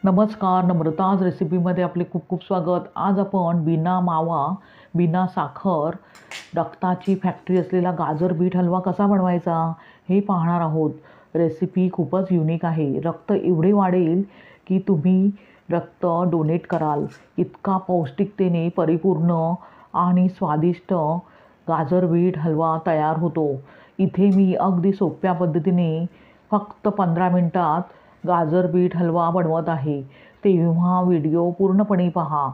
नमस्कार, नम्रताज रेसिपीमध्ये आपले खूप खूप स्वागत. आज आपण बिना मावा, बिना साखर, रक्ताची फॅक्टरी असलेला गाजर बीट हलवा कसा बनवायचा हे पाहणार आहोत. रेसिपी खूपच युनिक आहे. रक्त एवढे वाढेल की तुम्ही रक्त डोनेट कराल. इतका पौष्टिकतेने परिपूर्ण आणि स्वादिष्ट गाजर बीट हलवा तयार होतो. इथे मी अगदी सोप्या पद्धतीने फक्त 15 मिनिटात गाजर बीट हलवा बनवत आहे. तेव्हा व्हिडिओ पूर्णपणे पहा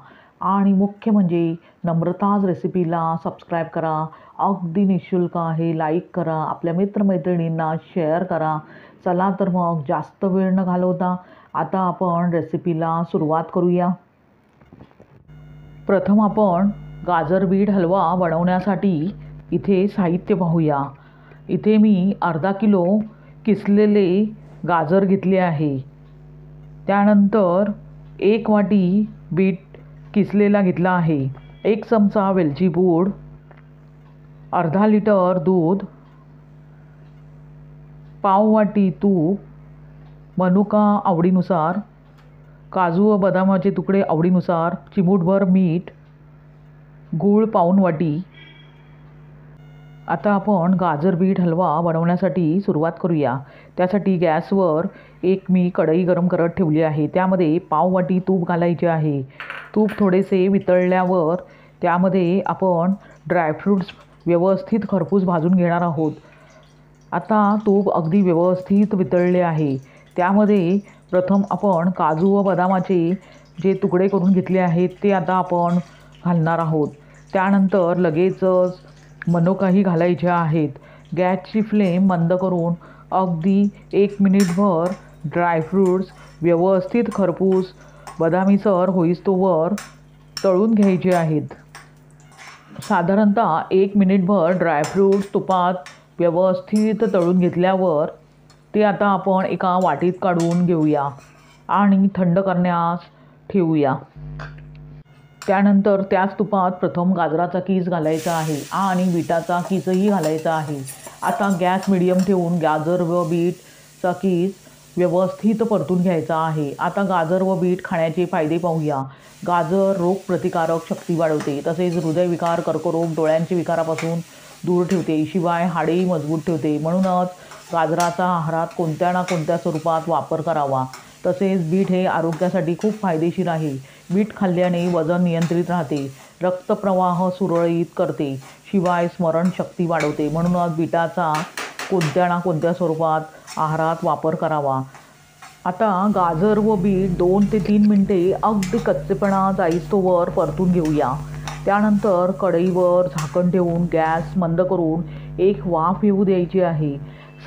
आणि मुख्य म्हणजे नम्रताज रेसिपीला सबस्क्राईब करा. अगदी निःशुल्क आहे. लाईक करा, आपल्या मित्रमैत्रिणींना शेअर करा. चला तर मग जास्त वेळ न घालवता आता आपण रेसिपीला सुरुवात करूया. प्रथम आपण गाजर बीट हलवा बनवण्यासाठी इथे साहित्य पाहूया. इथे मी अर्धा किलो किसलेले गाजर घेतले आहे. त्यानंतर 1 वाटी बीट किसलेला घेतला आहे. 1 चमचा वेलची पूड, अर्धा लिटर दूध, पाव वाटी तूप, मनुका आवडीनुसार, काजू व बदामाचे तुकडे आवडीनुसार, चिमूटभर मीठ, गूळ पाऊण वाटी. आता आपण गाजर बीट हलवा बनवण्यासाठी सुरुवात करूया. त्यासाठी गॅसवर मी कढई गरम करत ठेवली आहे. त्यामध्ये पाव वाटी तूप घालायचे आहे. तूप थोडेसे वितळल्यावर त्यामध्ये आपण ड्रायफ्रूट्स व्यवस्थित खरपूस भाजून घेणार आहोत. आता तूप अगदी व्यवस्थित वितळले आहे. त्यामध्ये प्रथम आपण काजू व बदामाचे जे तुकडे करून घेतले आहेत ते आता आपण घालणार आहोत. त्यानंतर लगेचच मनुकाही घालायचे आहेत. गॅसची फ्लेम मंद करून अगदी 1 मिनिटभर ड्रायफ्रूट्स व्यवस्थित खरपूस बदामीसर होईस्तोवर तळून घ्यायचे आहेत. साधारणतः 1 मिनिटभर ड्रायफ्रूट्स तुपात व्यवस्थित तळून घेतल्यावर ते आता आपण एका वाटीत काढून घेऊया आणि थंड करण्यास ठेवूया. त्यानंतर त्याच तुपात प्रथम गाजराचा कीस घालायचा आहे आणि बीटाचा कीसही घालायचा आहे. आता गॅस मिडियम ठेवून गाजर व बीटचा कीस व्यवस्थित परतून घ्यायचा आहे. आता गाजर व बीट खाण्याचे फायदे पाहूया. गाजर रोगप्रतिकारक शक्ती वाढवते, तसेच हृदयविकार, कर्करोग, डोळ्यांच्या विकारापासून दूर ठेवते. शिवाय हाडेही मजबूत ठेवते. म्हणूनच गाजराचा आहारात कोणत्या ना कोणत्या स्वरूपात वापर करावा. तसेच बीट हे आरोग्यासाठी खूप फायदेशीर आहे. बीट खाल्ल्याने वजन नियंत्रित राहते, रक्तप्रवाह सुरळीत करते, शिवाय स्मरणशक्ती वाढवते. म्हणूनच बीटाचा कोणत्या ना कोणत्या स्वरूपात आहारात वापर करावा. आता गाजर व बीट 2 ते 3 मिनिटे अगदी कच्चेपणा जाईस्तोवर परतून घेऊया. त्यानंतर कढईवर झाकण ठेवून गॅस मंद करून एक वाफ येऊ द्यायची आहे.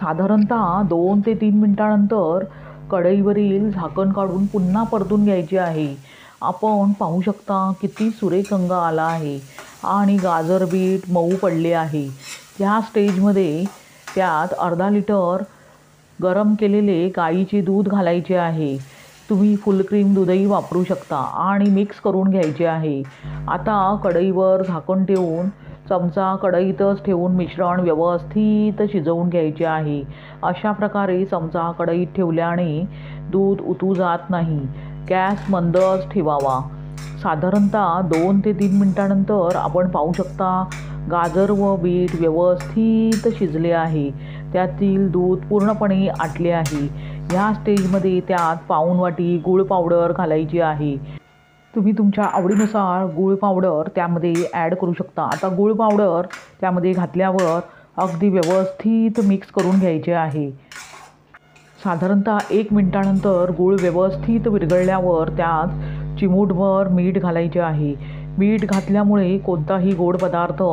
साधारणतः 2 ते 3 मिनिटांनंतर कढईवरील झाकण काढून पुन्हा परतून घ्यायचे आहे. आपण पाहू शकता किती सुरेख रंग आला आहे आणि गाजर बीट मऊ पडले आहे. ह्या स्टेजमध्ये त्यात अर्धा लिटर गरम केलेले गाईचे दूध घालायचे आहे. तुम्ही फुल क्रीम दूधही वापरू शकता आणि मिक्स करून घ्यायचे आहे. आता कढईवर झाकण ठेवून चमचा कढईतच ठेवून मिश्रण व्यवस्थित शिजवून घ्यायचे आहे. अशा प्रकारे चमचा कढईत ठेवल्याने दूध उतू जात नाही. गॅस मंदच ठेवावा. साधारणतः 2 ते 3 मिनिटांनंतर आपण पाहू शकता गाजर व बीट व्यवस्थित शिजले आहे. त्यातील दूध पूर्णपणे आटले आहे. ह्या स्टेजमध्ये त्यात पाऊण वाटी गूळ पावडर घालायची आहे. तुम्ही तुमच्या आवडीनुसार गूळ पावडर त्यामध्ये ॲड करू शकता. आता गूळ पावडर त्यामध्ये घातल्यावर अगदी व्यवस्थित मिक्स करून घ्यायचे आहे. साधारणतः 1 मिनिटानंतर गूळ व्यवस्थित विरघळल्यावर त्यात चिमूटभर मीठ घालायचे आहे. मीठ घातल्यामुळे कोणताही गोड पदार्थ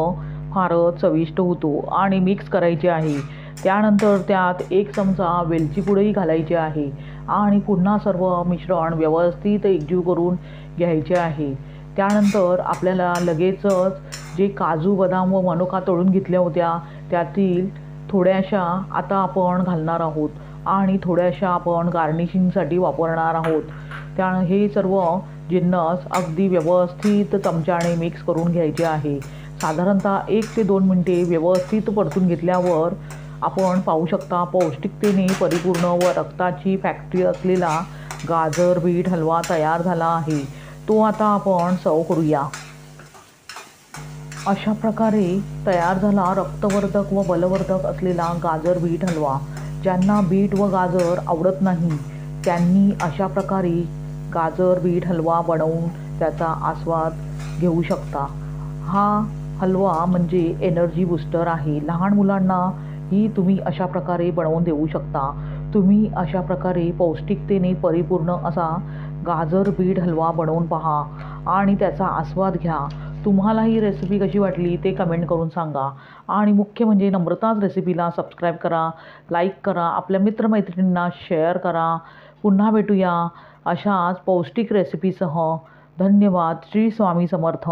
फारच चविष्ट होतो आणि मिक्स करायचे आहे. त्यानंतर त्यात 1 चमचा वेलची पूडही घालायची आहे आणि पुन्हा सर्व मिश्रण व्यवस्थित एकजीव करून घ्यायचे आहे. त्यानंतर आपल्याला लगेचच जे काजू, बदाम व मनुका तळून घेतल्या होत्या त्यातील थोड्याशा आता आपण घालणार आहोत आणि थोड्याशा आपण गार्निशिंगसाठी वापरणार आहोत. हे सर्व जिन्नस अगदी व्यवस्थित चमच्याने मिक्स करून घ्यायचे आहे. साधारणतः 1 ते 2 मिनिटे व्यवस्थित परतून घेतल्यावर आपण पाहू शकता पौष्टिकतेने परिपूर्ण व रक्ताची फॅक्टरी असलेला गाजर बीट हलवा तयार झाला आहे. तो आता आपण सर्व करूया. अशा प्रकारे तयार झाला रक्तवर्धक व बलवर्धक असलेला गाजर बीट हलवा. ज्यांना बीट व गाजर आवडत नाही त्यांनी अशा प्रकारे गाजर बीट हलवा बनवून त्याचा आस्वाद घेऊ शकता. हा हलवा म्हणजे एनर्जी बूस्टर आहे. लहान मुलांनाही तुम्ही अशा प्रकारे बनवून देऊ शकता. तुम्ही अशा प्रकारे पौष्टिकतेने परिपूर्ण असा गाजर बीट हलवा बनवून पहा आणि त्याचा आस्वाद घ्या. तुम्हाला ही रेसिपी कशी वाटली ते कमेंट करून सांगा. आणि मुख्य म्हणजे नम्रताज रेसिपीला सबस्क्राईब करा, लाईक करा, आपल्या मित्रमैत्रिणींना शेअर करा. पुन्हा भेटूया अशाच पौष्टिक रेसिपीसह. धन्यवाद. श्री स्वामी समर्थ.